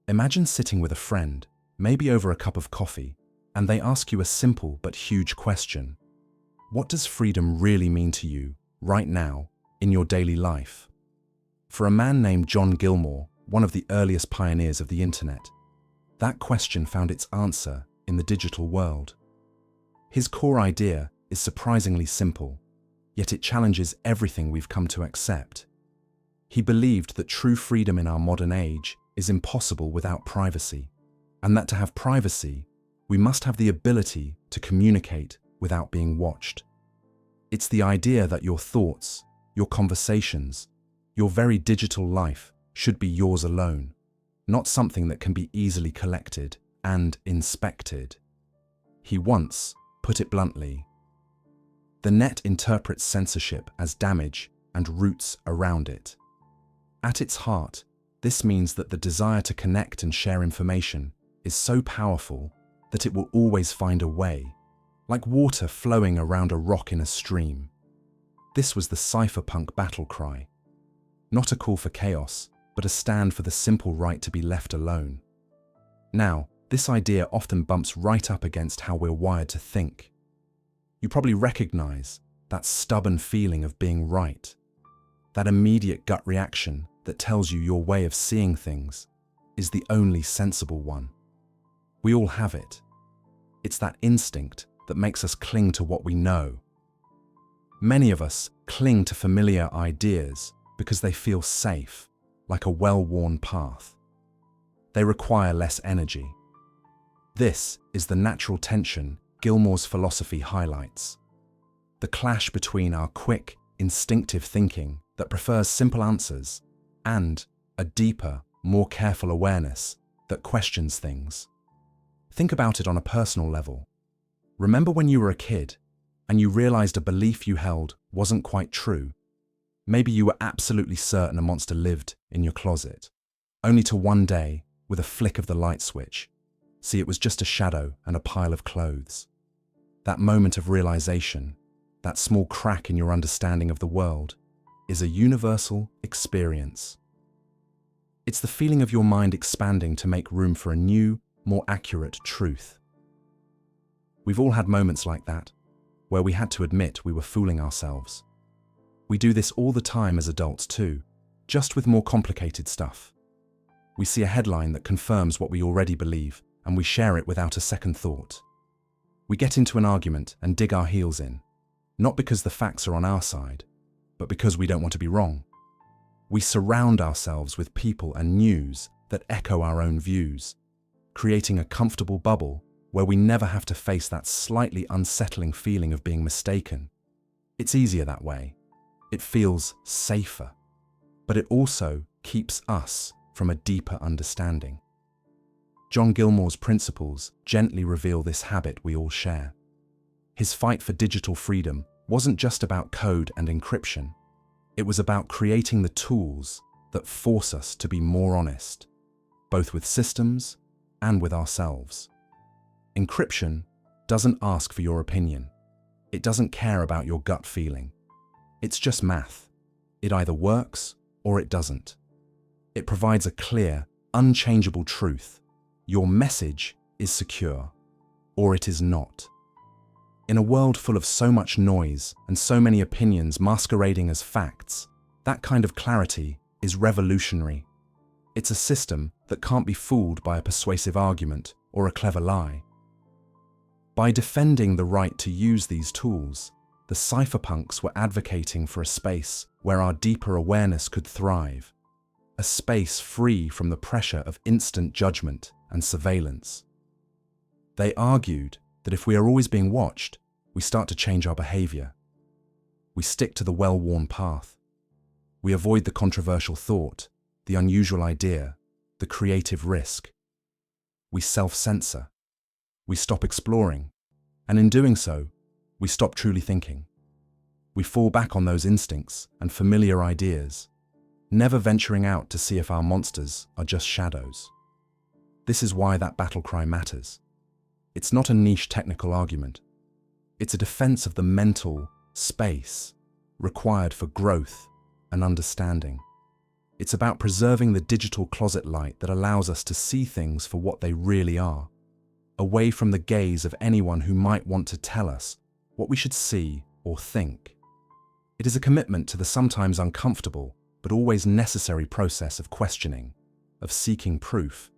Imagine sitting with a friend, maybe over a cup of coffee, and they ask you a simple but huge question. What does freedom really mean to you, right now, in your daily life? For a man named John Gilmore, one of the earliest pioneers of the internet, that question found its answer in the digital world. His core idea is surprisingly simple, yet it challenges everything we've come to accept. He believed that true freedom in our modern age is impossible without privacy, and that to have privacy, we must have the ability to communicate without being watched. It's the idea that your thoughts, your conversations, your very digital life should be yours alone, not something that can be easily collected and inspected. He once put it bluntly, "The net interprets censorship as damage and roots around it." At its heart, this means that the desire to connect and share information is so powerful that it will always find a way, like water flowing around a rock in a stream. This was the cypherpunk battle cry. Not a call for chaos, but a stand for the simple right to be left alone. Now, this idea often bumps right up against how we're wired to think. You probably recognize that stubborn feeling of being right, that immediate gut reaction that tells you your way of seeing things is the only sensible one. We all have it. It's that instinct that makes us cling to what we know. Many of us cling to familiar ideas because they feel safe, like a well-worn path. They require less energy. This is the natural tension Gilmore's philosophy highlights. The clash between our quick, instinctive thinking that prefers simple answers and a deeper, more careful awareness that questions things. Think about it on a personal level. Remember when you were a kid and you realized a belief you held wasn't quite true? Maybe you were absolutely certain a monster lived in your closet, only to one day, with a flick of the light switch, see it was just a shadow and a pile of clothes. That moment of realization, that small crack in your understanding of the world, is a universal experience. It's the feeling of your mind expanding to make room for a new, more accurate truth. We've all had moments like that, where we had to admit we were fooling ourselves. We do this all the time as adults too, just with more complicated stuff. We see a headline that confirms what we already believe, and we share it without a second thought. We get into an argument and dig our heels in, not because the facts are on our side, but because we don't want to be wrong. We surround ourselves with people and news that echo our own views, creating a comfortable bubble where we never have to face that slightly unsettling feeling of being mistaken. It's easier that way. It feels safer, but it also keeps us from a deeper understanding. John Gilmore's principles gently reveal this habit we all share. His fight for digital freedom wasn't just about code and encryption. It was about creating the tools that force us to be more honest, both with systems and with ourselves. Encryption doesn't ask for your opinion. It doesn't care about your gut feeling. It's just math. It either works or it doesn't. It provides a clear, unchangeable truth. Your message is secure, or it is not. In a world full of so much noise and so many opinions masquerading as facts, that kind of clarity is revolutionary. It's a system that can't be fooled by a persuasive argument or a clever lie. By defending the right to use these tools, the cypherpunks were advocating for a space where our deeper awareness could thrive, a space free from the pressure of instant judgment and surveillance. They argued that if we are always being watched, we start to change our behavior. We stick to the well-worn path. We avoid the controversial thought, the unusual idea, the creative risk. We self-censor. We stop exploring, and in doing so, we stop truly thinking. We fall back on those instincts and familiar ideas, never venturing out to see if our monsters are just shadows. This is why that battle cry matters. It's not a niche technical argument. It's a defense of the mental space required for growth and understanding. It's about preserving the digital closet light that allows us to see things for what they really are, away from the gaze of anyone who might want to tell us what we should see or think. It is a commitment to the sometimes uncomfortable but always necessary process of questioning, of seeking proof,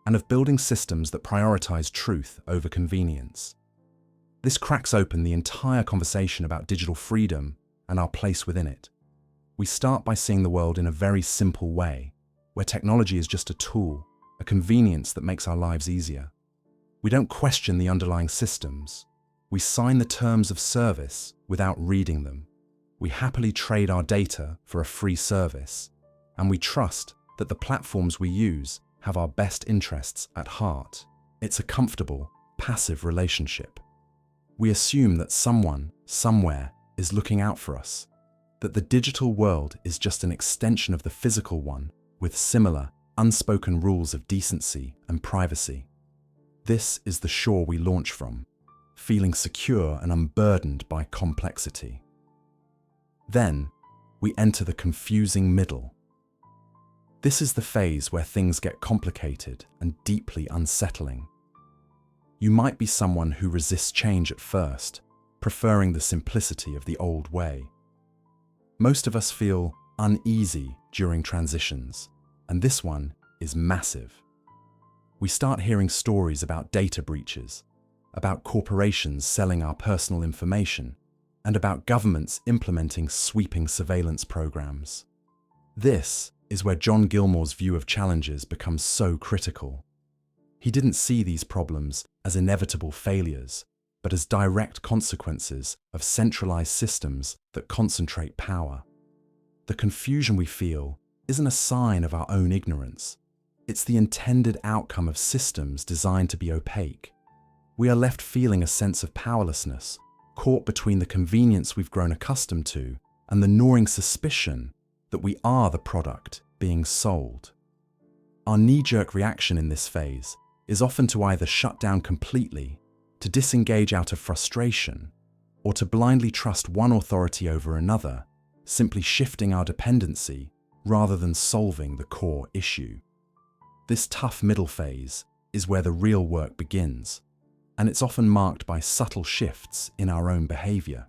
and of building systems that prioritize truth over convenience. This cracks open the entire conversation about digital freedom and our place within it. We start by seeing the world in a very simple way, where technology is just a tool, a convenience that makes our lives easier. We don't question the underlying systems. We sign the terms of service without reading them. We happily trade our data for a free service, and we trust that the platforms we use have our best interests at heart. It's a comfortable, passive relationship. We assume that someone, somewhere, is looking out for us, that the digital world is just an extension of the physical one with similar, unspoken rules of decency and privacy. This is the shore we launch from, feeling secure and unburdened by complexity. Then, we enter the confusing middle. This is the phase where things get complicated and deeply unsettling. You might be someone who resists change at first, preferring the simplicity of the old way. Most of us feel uneasy during transitions, and this one is massive. We start hearing stories about data breaches, about corporations selling our personal information, and about governments implementing sweeping surveillance programs. This is where John Gilmore's view of challenges becomes so critical. He didn't see these problems as inevitable failures, but as direct consequences of centralized systems that concentrate power. The confusion we feel isn't a sign of our own ignorance. It's the intended outcome of systems designed to be opaque. We are left feeling a sense of powerlessness, caught between the convenience we've grown accustomed to and the gnawing suspicion that we are the product being sold. Our knee-jerk reaction in this phase is often to either shut down completely, to disengage out of frustration, or to blindly trust one authority over another, simply shifting our dependency rather than solving the core issue. This tough middle phase is where the real work begins, and it's often marked by subtle shifts in our own behavior.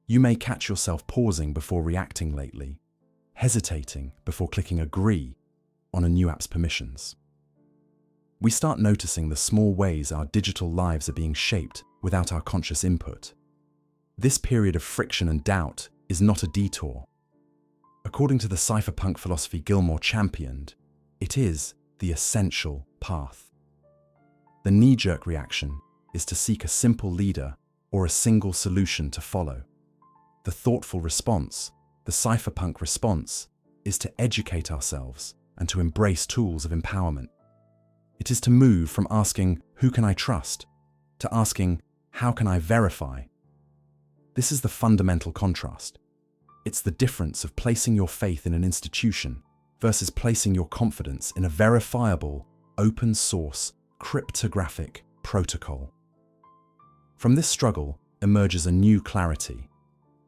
You may catch yourself pausing before reacting lately, hesitating before clicking agree on a new app's permissions. We start noticing the small ways our digital lives are being shaped without our conscious input. This period of friction and doubt is not a detour. According to the cypherpunk philosophy Gilmore championed, it is the essential path. The knee-jerk reaction is to seek a simple leader or a single solution to follow. The thoughtful response, the cypherpunk response, is to educate ourselves and to embrace tools of empowerment. It is to move from asking, "Who can I trust?" to asking, "How can I verify?" This is the fundamental contrast. It's the difference of placing your faith in an institution versus placing your confidence in a verifiable, open-source, cryptographic protocol. From this struggle emerges a new clarity.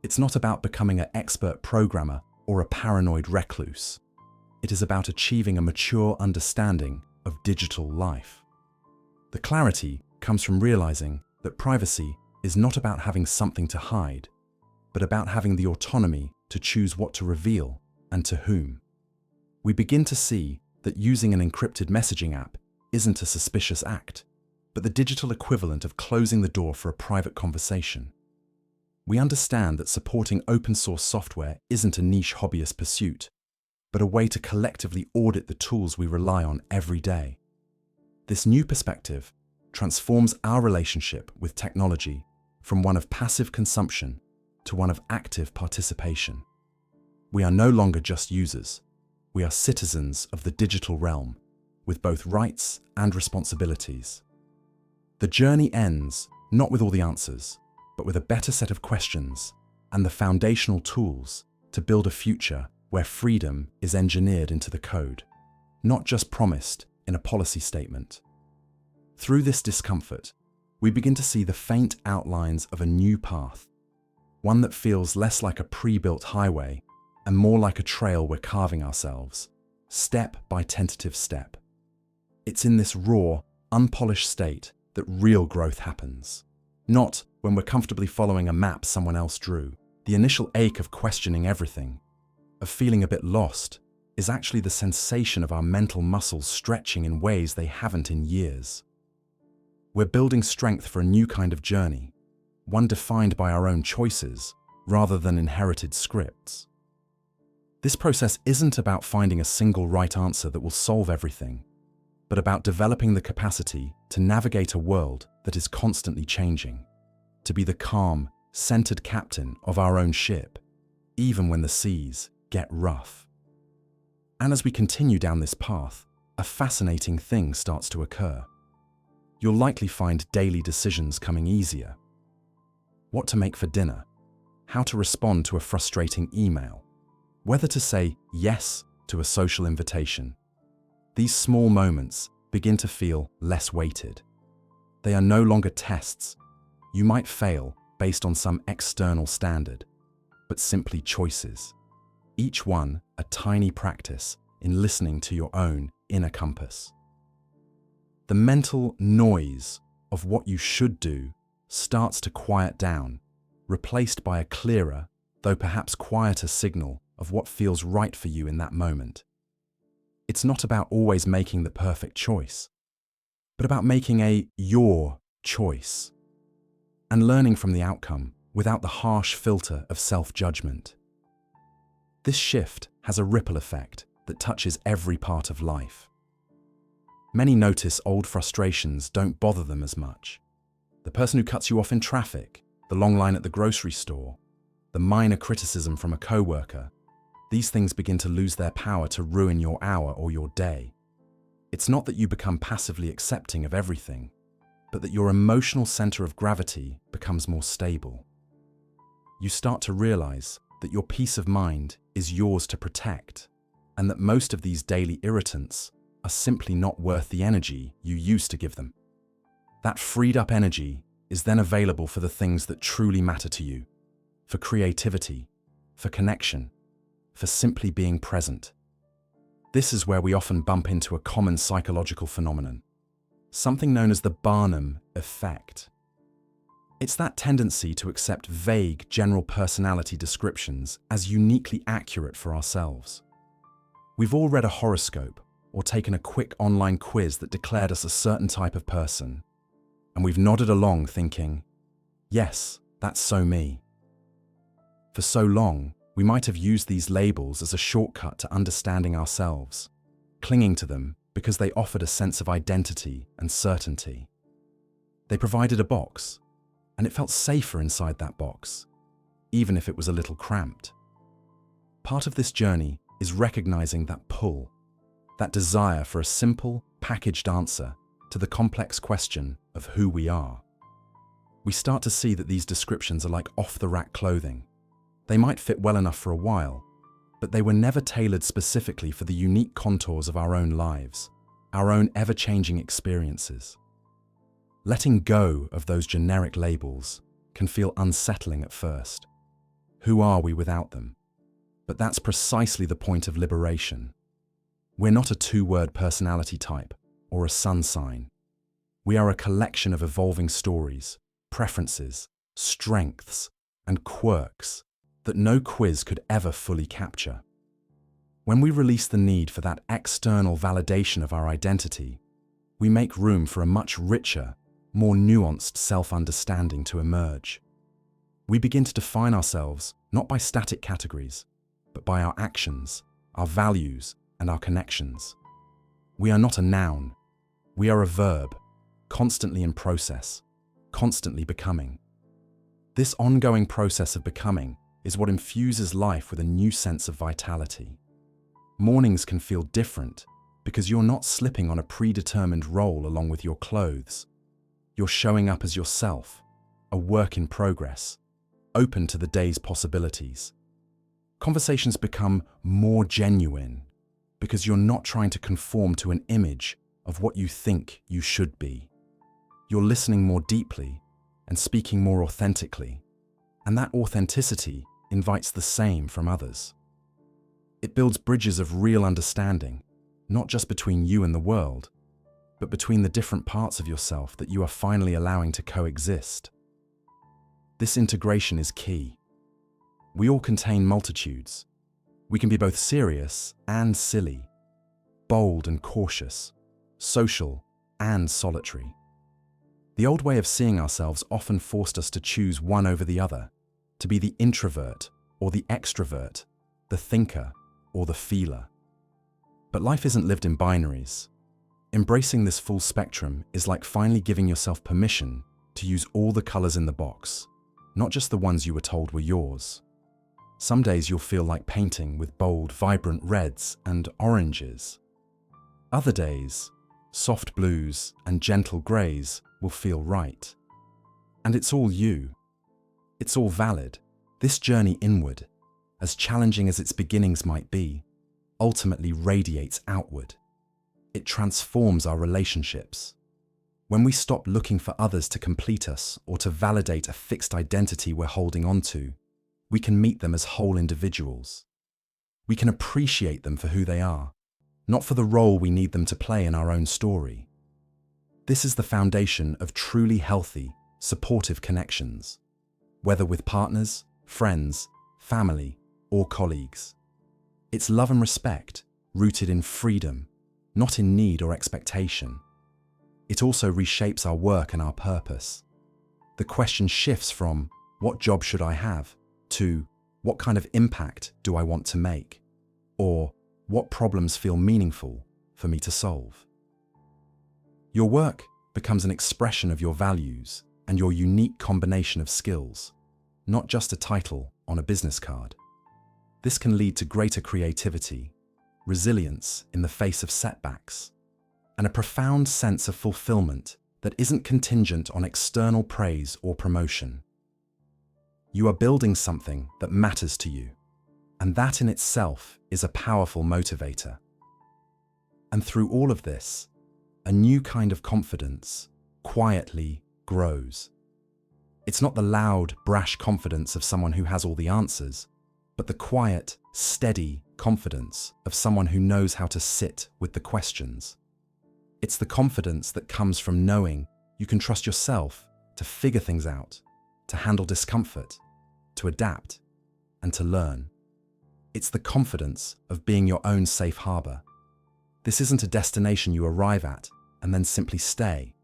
It's not about becoming an expert programmer or a paranoid recluse. It is about achieving a mature understanding of digital life. The clarity comes from realizing that privacy is not about having something to hide, but about having the autonomy to choose what to reveal and to whom. We begin to see that using an encrypted messaging app isn't a suspicious act, but the digital equivalent of closing the door for a private conversation. We understand that supporting open-source software isn't a niche hobbyist pursuit, but a way to collectively audit the tools we rely on every day. This new perspective transforms our relationship with technology from one of passive consumption to one of active participation. We are no longer just users. We are citizens of the digital realm, with both rights and responsibilities. The journey ends not with all the answers, but with a better set of questions and the foundational tools to build a future where freedom is engineered into the code, not just promised in a policy statement. Through this discomfort, we begin to see the faint outlines of a new path, one that feels less like a pre-built highway and more like a trail we're carving ourselves, step by tentative step. It's in this raw, unpolished state that real growth happens. Not when we're comfortably following a map someone else drew. The initial ache of questioning everything, of feeling a bit lost, is actually the sensation of our mental muscles stretching in ways they haven't in years. We're building strength for a new kind of journey, one defined by our own choices rather than inherited scripts. This process isn't about finding a single right answer that will solve everything, but about developing the capacity to navigate a world that is constantly changing, to be the calm, centered captain of our own ship, even when the seas get rough. And as we continue down this path, a fascinating thing starts to occur. You'll likely find daily decisions coming easier. What to make for dinner, how to respond to a frustrating email, whether to say yes to a social invitation. These small moments begin to feel less weighted. They are no longer tests. You might fail based on some external standard, but simply choices. Each one a tiny practice in listening to your own inner compass. The mental noise of what you should do starts to quiet down, replaced by a clearer, though perhaps quieter signal of what feels right for you in that moment. It's not about always making the perfect choice, but about making your choice and learning from the outcome without the harsh filter of self-judgment. This shift has a ripple effect that touches every part of life. Many notice old frustrations don't bother them as much. The person who cuts you off in traffic, the long line at the grocery store, the minor criticism from a coworker, these things begin to lose their power to ruin your hour or your day. It's not that you become passively accepting of everything, but that your emotional center of gravity becomes more stable. You start to realize that your peace of mind is yours to protect, and that most of these daily irritants are simply not worth the energy you used to give them. That freed up energy is then available for the things that truly matter to you, for creativity, for connection, for simply being present. This is where we often bump into a common psychological phenomenon, something known as the Barnum effect. It's that tendency to accept vague general personality descriptions as uniquely accurate for ourselves. We've all read a horoscope or taken a quick online quiz that declared us a certain type of person, and we've nodded along thinking, yes, that's so me. For so long, we might have used these labels as a shortcut to understanding ourselves, clinging to them because they offered a sense of identity and certainty. They provided a box, and it felt safer inside that box, even if it was a little cramped. Part of this journey is recognizing that pull, that desire for a simple, packaged answer to the complex question of who we are. We start to see that these descriptions are like off-the-rack clothing. They might fit well enough for a while, but they were never tailored specifically for the unique contours of our own lives, our own ever-changing experiences. Letting go of those generic labels can feel unsettling at first. Who are we without them? But that's precisely the point of liberation. We're not a two-word personality type or a sun sign. We are a collection of evolving stories, preferences, strengths, and quirks that no quiz could ever fully capture. When we release the need for that external validation of our identity, we make room for a much richer, more nuanced self-understanding to emerge. We begin to define ourselves not by static categories, but by our actions, our values, and our connections. We are not a noun. We are a verb, constantly in process, constantly becoming. This ongoing process of becoming is what infuses life with a new sense of vitality. Mornings can feel different because you're not slipping on a predetermined role along with your clothes. You're showing up as yourself, a work in progress, open to the day's possibilities. Conversations become more genuine because you're not trying to conform to an image of what you think you should be. You're listening more deeply and speaking more authentically, and that authenticity invites the same from others. It builds bridges of real understanding, not just between you and the world, but between the different parts of yourself that you are finally allowing to coexist. This integration is key. We all contain multitudes. We can be both serious and silly, bold and cautious, social and solitary. The old way of seeing ourselves often forced us to choose one over the other, to be the introvert or the extrovert, the thinker or the feeler. But life isn't lived in binaries. Embracing this full spectrum is like finally giving yourself permission to use all the colors in the box, not just the ones you were told were yours. Some days you'll feel like painting with bold, vibrant reds and oranges. Other days, soft blues and gentle grays will feel right. And it's all you. It's all valid. This journey inward, as challenging as its beginnings might be, ultimately radiates outward. It transforms our relationships. When we stop looking for others to complete us or to validate a fixed identity we're holding on to, we can meet them as whole individuals. We can appreciate them for who they are, not for the role we need them to play in our own story. This is the foundation of truly healthy, supportive connections, whether with partners, friends, family, or colleagues. It's love and respect, rooted in freedom, not in need or expectation. It also reshapes our work and our purpose. The question shifts from, what job should I have, to, what kind of impact do I want to make? Or, what problems feel meaningful for me to solve? Your work becomes an expression of your values and your unique combination of skills, not just a title on a business card. This can lead to greater creativity, resilience in the face of setbacks, and a profound sense of fulfillment that isn't contingent on external praise or promotion. You are building something that matters to you, and that in itself is a powerful motivator. And through all of this, a new kind of confidence quietly grows. It's not the loud, brash confidence of someone who has all the answers, but the quiet, steady confidence of someone who knows how to sit with the questions. It's the confidence that comes from knowing you can trust yourself to figure things out, to handle discomfort, to adapt, and to learn. It's the confidence of being your own safe harbor. This isn't a destination you arrive at and then simply stay.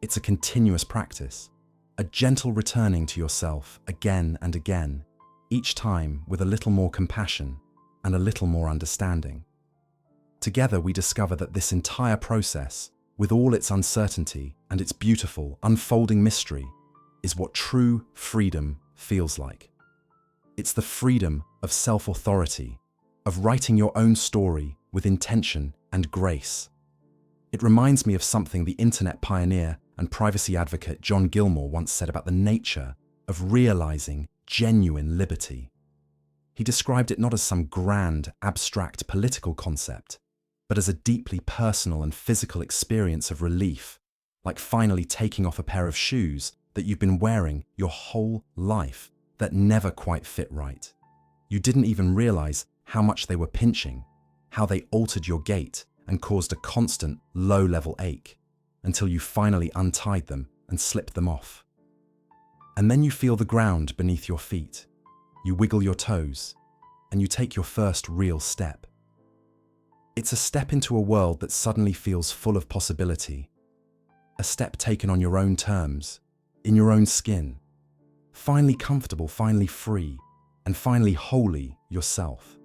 It's a continuous practice, a gentle returning to yourself again and again, each time with a little more compassion and a little more understanding. Together we discover that this entire process, with all its uncertainty and its beautiful, unfolding mystery, is what true freedom feels like. It's the freedom of self-authority, of writing your own story with intention and grace. It reminds me of something the internet pioneer and privacy advocate John Gilmore once said about the nature of realizing genuine liberty. He described it not as some grand, abstract political concept, but as a deeply personal and physical experience of relief, like finally taking off a pair of shoes that you've been wearing your whole life that never quite fit right. You didn't even realize how much they were pinching, how they altered your gait and caused a constant, low-level ache, until you finally untied them and slipped them off. And then you feel the ground beneath your feet. You wiggle your toes, and you take your first real step. It's a step into a world that suddenly feels full of possibility. A step taken on your own terms, in your own skin. Finally comfortable, finally free, and finally wholly yourself.